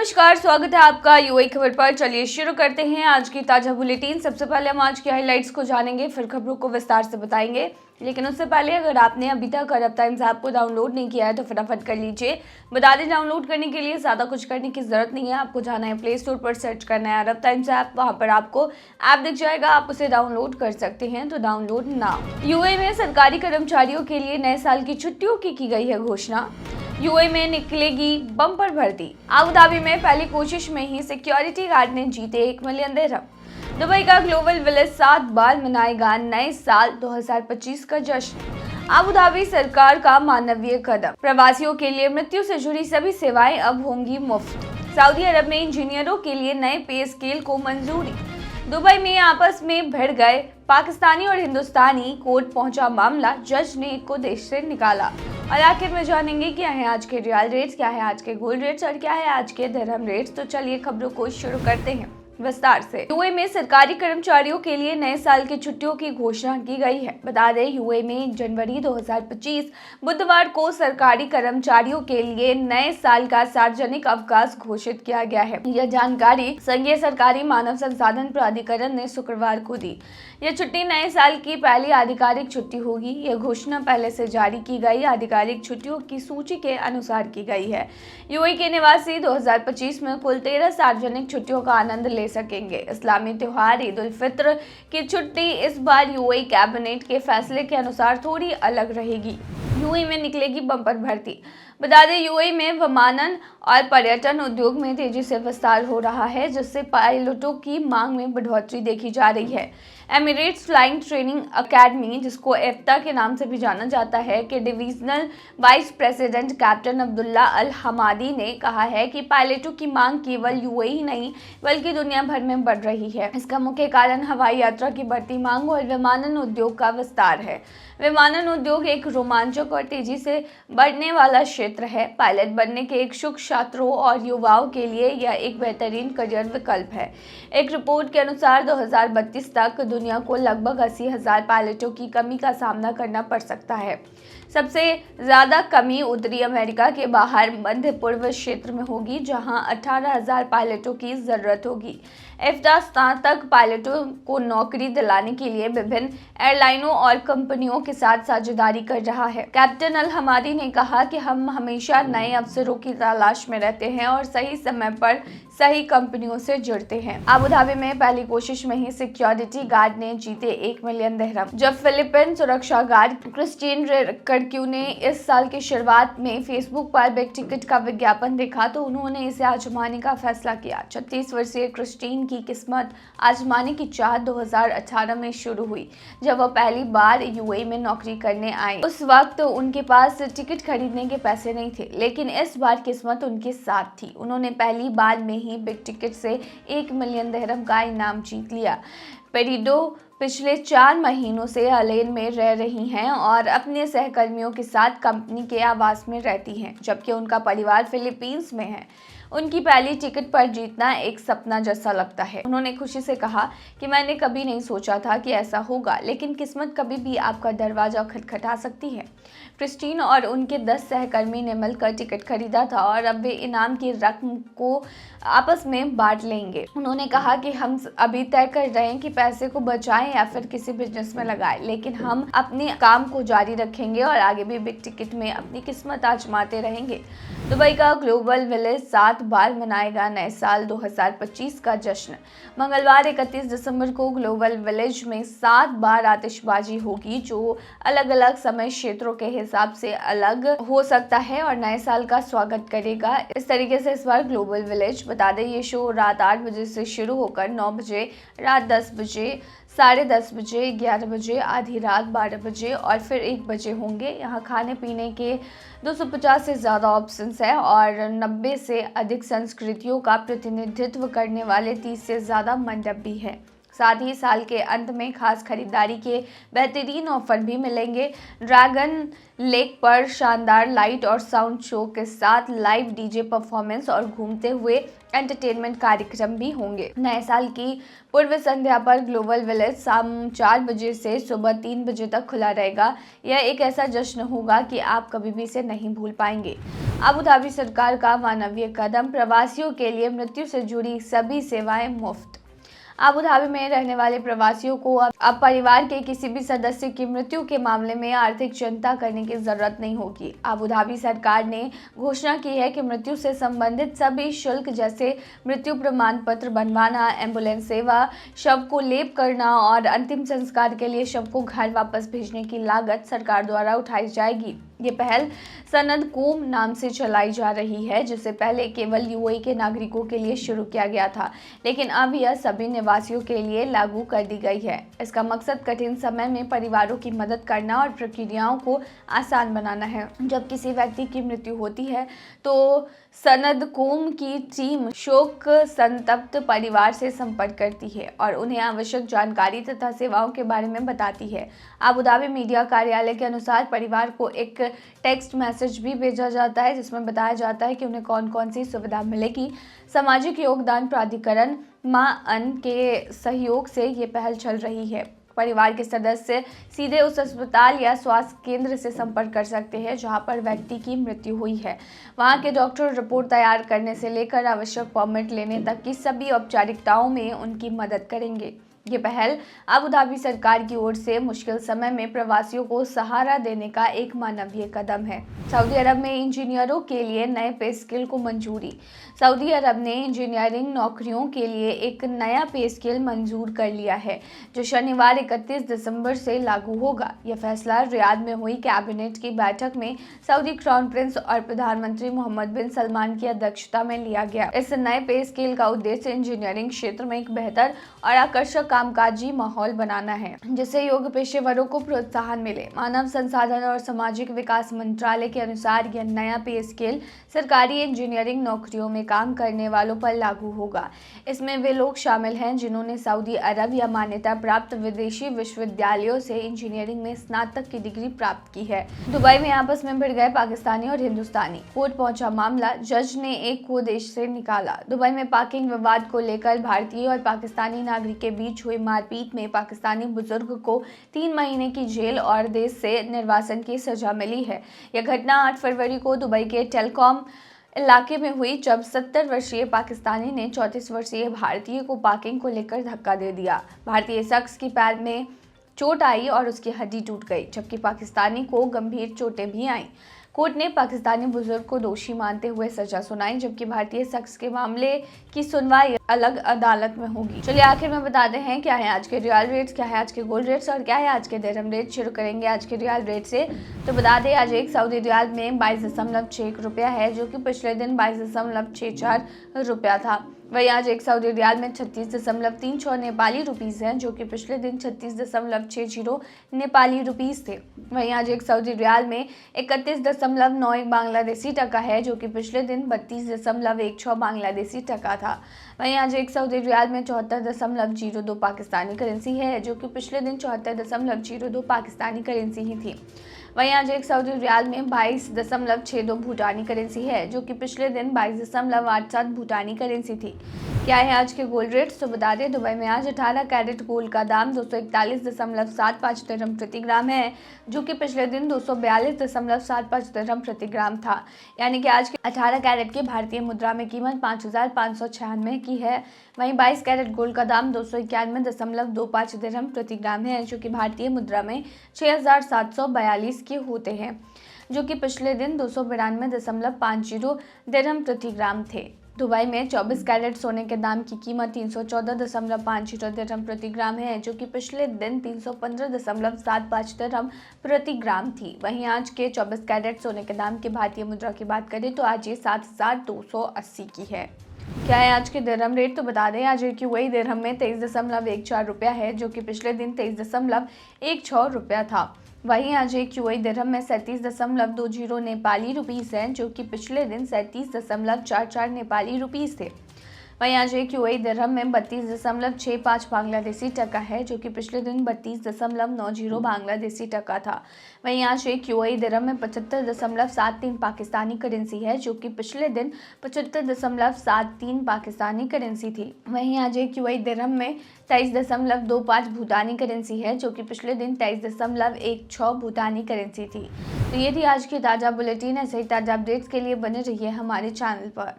नमस्कार, स्वागत है आपका यूएई खबर पर। चलिए शुरू करते हैं आज की ताजा बुलेटिन। सबसे पहले हम आज की हाइलाइट्स को जानेंगे, फिर खबरों को विस्तार से बताएंगे। लेकिन उससे पहले अगर आपने अभी तक अरब टाइम्स ऐप को डाउनलोड नहीं किया है तो फटाफट कर लीजिए। बता दें, डाउनलोड करने के लिए ज़्यादा कुछ करने की जरूरत नहीं है। आपको जाना है प्ले स्टोर पर, सर्च करना है अरब टाइम्स ऐप, वहाँ पर आपको ऐप दिख जाएगा, आप उसे डाउनलोड कर सकते हैं। तो डाउनलोड नाउ। यूएई में सरकारी कर्मचारियों के लिए नए साल की छुट्टियों की गई है घोषणा। यूएई में निकलेगी बम्पर भर्ती। अबू धाबी में पहली कोशिश में ही सिक्योरिटी गार्ड ने जीते 1 मिलियन दिरहम। दुबई का ग्लोबल विलेज 7 बार मनाएगा नए साल 2025 का जश्न। अबू धाबी सरकार का मानवीय कदम। प्रवासियों के लिए मृत्यु से जुड़ी सभी सेवाएं अब होंगी मुफ्त। सऊदी अरब में इंजीनियरों के लिए नए पे स्केल को मंजूरी। दुबई में आपस में भिड़ गए पाकिस्तानी और हिंदुस्तानी, कोर्ट पहुंचा मामला, जज ने एक को देश से निकाला। और आखिर में जानेंगे क्या है आज के रियल रेट्स, क्या है आज के गोल्ड रेट्स और क्या है आज के दिरहम रेट्स। तो चलिए खबरों को शुरू करते हैं विस्तार से। यूएई में सरकारी कर्मचारियों के लिए नए साल की छुट्टियों की घोषणा की गई है। बता दें, यूएई में 1 जनवरी 2025 बुधवार को सरकारी कर्मचारियों के लिए नए साल का सार्वजनिक अवकाश घोषित किया गया है। यह जानकारी संघीय सरकारी मानव संसाधन प्राधिकरण ने शुक्रवार को दी। यह छुट्टी नए साल की पहली आधिकारिक छुट्टी होगी। यह घोषणा पहले से जारी की गई आधिकारिक छुट्टियों की सूची के अनुसार की गई है। यूएई के निवासी 2025 में कुल 13 सार्वजनिक छुट्टियों का आनंद ले सकेंगे। इस्लामी त्योहार ईद उल फित्र की छुट्टी इस बार यूएई कैबिनेट के फैसले के अनुसार थोड़ी अलग रहेगी। यूएई में निकलेगी बम्पर भर्ती। बता दें, यूएई में विमानन और पर्यटन उद्योग में तेजी से विस्तार हो रहा है, जिससे पायलटों की मांग में बढ़ोतरी देखी जा रही है। एमिरेट्स फ्लाइंग ट्रेनिंग अकेडमी, जिसको एफ्ता के नाम से भी जाना जाता है, के divisional vice president captain Abdullah Al Hamadi ने कहा है कि पायलटों की मांग केवल यूएई ही नहीं बल्कि दुनिया भर में बढ़ रही है। इसका मुख्य कारण हवाई यात्रा की बढ़ती मांग और विमानन उद्योग का विस्तार है। विमानन उद्योग एक रोमांचक और तेजी से बढ़ने वाला क्षेत्र है। पायलट बनने के इच्छुक छात्रों और युवाओं के लिए यह एक बेहतरीन करियर विकल्प है। एक रिपोर्ट के अनुसार 2032 तक दुनिया को लगभग 80,000 पायलटों की कमी का सामना करना पड़ सकता है। सबसे ज्यादा कमी उत्तरी अमेरिका के बाहर मध्य पूर्व क्षेत्र में होगी, जहां 18,000 पायलटों की जरूरत होगी। एफ्ता स्नातक पायलटों को नौकरी दिलाने के लिए विभिन्न एयरलाइनों और कंपनियों के साथ साझेदारी कर रहा है। कैप्टन अल हमादी ने कहा कि हम हमेशा नए अवसरों की तलाश में रहते हैं और सही समय पर सही कंपनियों से जुड़ते हैं। अबू धाबी में पहली कोशिश में ही सिक्योरिटी गार्ड ने जीते 1 मिलियन दिरहम। जब फिलिपाइन सुरक्षा गार्ड क्रिस्टीन कर्क्यू ने इस साल की शुरुआत में फेसबुक पर बिग टिकट का विज्ञापन देखा तो उन्होंने इसे आजमाने का फैसला किया। 36 वर्षीय क्रिस्टीन की किस्मत आजमाने की चाह 2018 में शुरू हुई, जब वह पहली बार यूएई में नौकरी करने आई। उस वक्त उनके पास टिकट खरीदने के पैसे नहीं थे, लेकिन इस बार किस्मत उनके साथ थी। उन्होंने पहली बार में ही बिग टिकट से 1 मिलियन दिरहम का इनाम जीत लिया। पेरिडो पिछले 4 महीनों से अलेन में रह रही हैं और अपने सहकर्मियों के साथ कंपनी के आवास में रहती हैं, जबकि उनका परिवार फिलीपींस में है। उनकी पहली टिकट पर जीतना एक सपना जैसा लगता है। उन्होंने खुशी से कहा कि मैंने कभी नहीं सोचा था कि ऐसा होगा, लेकिन किस्मत कभी भी आपका दरवाजा खटखटा सकती है। क्रिस्टीन और उनके 10 सहकर्मी ने मिलकर टिकट खरीदा था और अब वे इनाम की रकम को आपस में बांट लेंगे। उन्होंने कहा कि हम अभी तय कर रहे हैं कि पैसे को बचाएं या फिर किसी बिजनेस में लगाएं, लेकिन हम अपने काम को जारी रखेंगे और आगे भी बिग टिकट में अपनी किस्मत आजमाते रहेंगे। दुबई का ग्लोबल विलेज 7 बार मनाएगा नए साल 2025 का जश्न। मंगलवार 31 दिसंबर को ग्लोबल विलेज में 7 बार आतिशबाजी होगी, जो अलग अलग समय क्षेत्रों के हिसाब से अलग हो सकता है और नए साल का स्वागत करेगा। इस तरीके से इस बार ग्लोबल विलेज, बता दें, ये शो रात 8 बजे से शुरू होकर 9 बजे, रात 10 बजे, 10:30 बजे, 11 बजे, आधी रात 12 बजे और फिर 1 बजे होंगे। यहाँ खाने पीने के 250 से ज़्यादा ऑप्शंस हैं और 90 से अधिक संस्कृतियों का प्रतिनिधित्व करने वाले 30 से ज़्यादा मंडप भी हैं। साथ ही साल के अंत में खास खरीदारी के बेहतरीन ऑफर भी मिलेंगे। ड्रैगन लेक पर शानदार लाइट और साउंड शो के साथ लाइव डीजे परफॉर्मेंस और घूमते हुए एंटरटेनमेंट कार्यक्रम भी होंगे। नए साल की पूर्व संध्या पर ग्लोबल विलेज शाम 4 बजे से सुबह 3 बजे तक खुला रहेगा। यह एक ऐसा जश्न होगा कि आप कभी भी इसे नहीं भूल पाएंगे। अबू धाबी सरकार का मानवीय कदम, प्रवासियों के लिए मृत्यु से जुड़ी सभी सेवाएं मुफ्त। अबू धाबी में रहने वाले प्रवासियों को अब परिवार के किसी भी सदस्य की मृत्यु के मामले में आर्थिक चिंता करने की जरूरत नहीं होगी। अबू धाबी सरकार ने घोषणा की है कि मृत्यु से संबंधित सभी शुल्क जैसे मृत्यु प्रमाण पत्र बनवाना, एम्बुलेंस सेवा, शव को लेप करना और अंतिम संस्कार के लिए शव को घर वापस भेजने की लागत सरकार द्वारा उठाई जाएगी। ये पहल सनद कोम नाम से चलाई जा रही है, जिसे पहले केवल यूएई के नागरिकों के लिए शुरू किया गया था, लेकिन अब यह सभी निवासियों के लिए लागू कर दी गई है। इसका मकसद कठिन समय में परिवारों की मदद करना और प्रक्रियाओं को आसान बनाना है। जब किसी व्यक्ति की मृत्यु होती है तो सनद कोम की टीम शोक संतप्त परिवार से संपर्क करती है और उन्हें आवश्यक जानकारी तथा सेवाओं के बारे में बताती है। अबू धाबी मीडिया कार्यालय के अनुसार परिवार को एक टेक्स्ट मैसेज भी भेजा जाता है, जिसमें बताया जाता है कि उन्हें कौन कौन सी सुविधा मिलेगी। सामाजिक योगदान प्राधिकरण माअन के सहयोग से ये पहल चल रही है। परिवार के सदस्य सीधे उस अस्पताल या स्वास्थ्य केंद्र से संपर्क कर सकते हैं जहां पर व्यक्ति की मृत्यु हुई है। वहां के डॉक्टर रिपोर्ट तैयार करने से लेकर आवश्यक परमिट लेने तक की सभी औपचारिकताओं में उनकी मदद करेंगे। ये पहल अबू धाबी सरकार की ओर से मुश्किल समय में प्रवासियों को सहारा देने का एक मानवीय कदम है। सऊदी अरब में इंजीनियरों के लिए नए पे स्केल को मंजूरी। सऊदी अरब ने इंजीनियरिंग नौकरियों के लिए एक नया पे स्केल मंजूर कर लिया है, जो शनिवार 31 दिसंबर से लागू होगा। यह फैसला रियाद में हुई कैबिनेट की बैठक में सऊदी क्राउन प्रिंस और प्रधानमंत्री मोहम्मद बिन सलमान की अध्यक्षता में लिया गया। इस नए पे स्केल का उद्देश्य इंजीनियरिंग क्षेत्र में एक बेहतर और आकर्षक कामकाजी माहौल बनाना है, जिससे योग्य पेशेवरों को प्रोत्साहन मिले। मानव संसाधन और सामाजिक विकास मंत्रालय के अनुसार यह नया पे स्केल सरकारी इंजीनियरिंग नौकरियों में काम करने वालों पर लागू होगा। इसमें वे लोग शामिल हैं जिन्होंने सऊदी अरब या मान्यता प्राप्त विदेशी विश्वविद्यालयों से इंजीनियरिंग में स्नातक की डिग्री प्राप्त की है। दुबई में आपस में भिड़ गए पाकिस्तानी और हिंदुस्तानी, कोर्ट पहुंचा मामला, जज ने एक को देश से निकाला। दुबई में पार्किंग विवाद को लेकर भारतीय और पाकिस्तानी नागरिक के बीच हुई मारपीट में पाकिस्तानी बुजुर्ग को 3 महीने की जेल और देश से निर्वासन की सजा मिली है। यह घटना 8 फरवरी को दुबई के टेलकॉम इलाके में हुई, जब 70 वर्षीय पाकिस्तानी ने 34 वर्षीय भारतीय को पार्किंग को लेकर धक्का दे दिया। भारतीय शख्स की पैर में चोट आई और उसकी हड्डी टूट गई, जबकि पाकिस्तानी को गंभीर चोटें भी आईं। कोर्ट ने पाकिस्तानी बुजुर्ग को दोषी मानते हुए सजा सुनाई, जबकि भारतीय शख्स के मामले की सुनवाई अलग अदालत में होगी। चलिए आखिर में बताते हैं क्या है आज के रियल रेट्स, क्या है आज के गोल्ड रेट्स और क्या है आज के दिरहम रेट। शुरू करेंगे आज के रियल रेट से। तो बता दें आज एक सऊदी रियाल में 22.61 रुपया है, जो कि पिछले दिन 22.64 रुपया था। वहीं आज एक सऊदी रियाल में 36.36 नेपाली रुपीस हैं, जो कि पिछले दिन 36.60 नेपाली रुपीस थे। वहीं आज एक सऊदी रियाल में 31.91 बांग्लादेशी टका है, जो कि पिछले दिन 32.16 बांग्लादेशी टका था। वहीं आज एक सऊदी रियाल में 74.02 पाकिस्तानी करेंसी है, जो कि पिछले दिन 74.02 पाकिस्तानी करेंसी ही थी। वहीं आज एक सऊदी रियाल में 22.62 भूटानी करेंसी है, जो कि पिछले दिन 22.87 भूटानी करेंसी थी। क्या है आज के गोल्ड रेट्स, तो बता दें दुबई में आज 18 कैरेट गोल्ड का दाम 241.75 दिरहम प्रति ग्राम है, जो कि पिछले दिन 242.75 दिरहम प्रति ग्राम था। यानी कि आज के 18 कैरेट की भारतीय मुद्रा में कीमत 5,596 की है। वहीं 22 कैरेट गोल्ड का दाम 291.25 दिरहम प्रति ग्राम है, जो कि भारतीय मुद्रा में 6,742 के होते हैं, जो कि पिछले दिन 292.50 दिरहम प्रति ग्राम थे। दुबई में 24 कैरेट सोने के दाम की कीमत 314.50 दिरहम प्रति ग्राम है, जो कि पिछले दिन 315.75 दिरहम प्रति ग्राम थी। वहीं आज के 24 कैरेट सोने के दाम की भारतीय मुद्रा की बात करें तो आज ये 7,280 की है। क्या है आज के दिरहम रेट, तो बता दें आज एक यूएई दिरहम में 23.14 रुपया है, जो कि पिछले दिन 23.16 रुपया था। वहीं आज एक यूएई दिरहम में 37.20 नेपाली रुपीस हैं, जो कि पिछले दिन 37.44 नेपाली रुपीस थे। वहीं आज एक यूएई दिरहम में 32.65 बांग्लादेशी टका है, जो कि पिछले दिन 32.90 बांग्लादेशी टका था। वहीं आज एक यूएई दिरहम में 75.73 पाकिस्तानी करेंसी है, जो कि पिछले दिन 75.73 पाकिस्तानी करेंसी थी। वहीं आज एक यूएई दिरहम में 23.25 भूटानी करेंसी है, जो कि पिछले दिन 23.16 भूटानी करेंसी थी। तो ये थी आज की ताज़ा बुलेटिन। ऐसे ही ताज़ा अपडेट्स के लिए बने रहिए हमारे चैनल पर।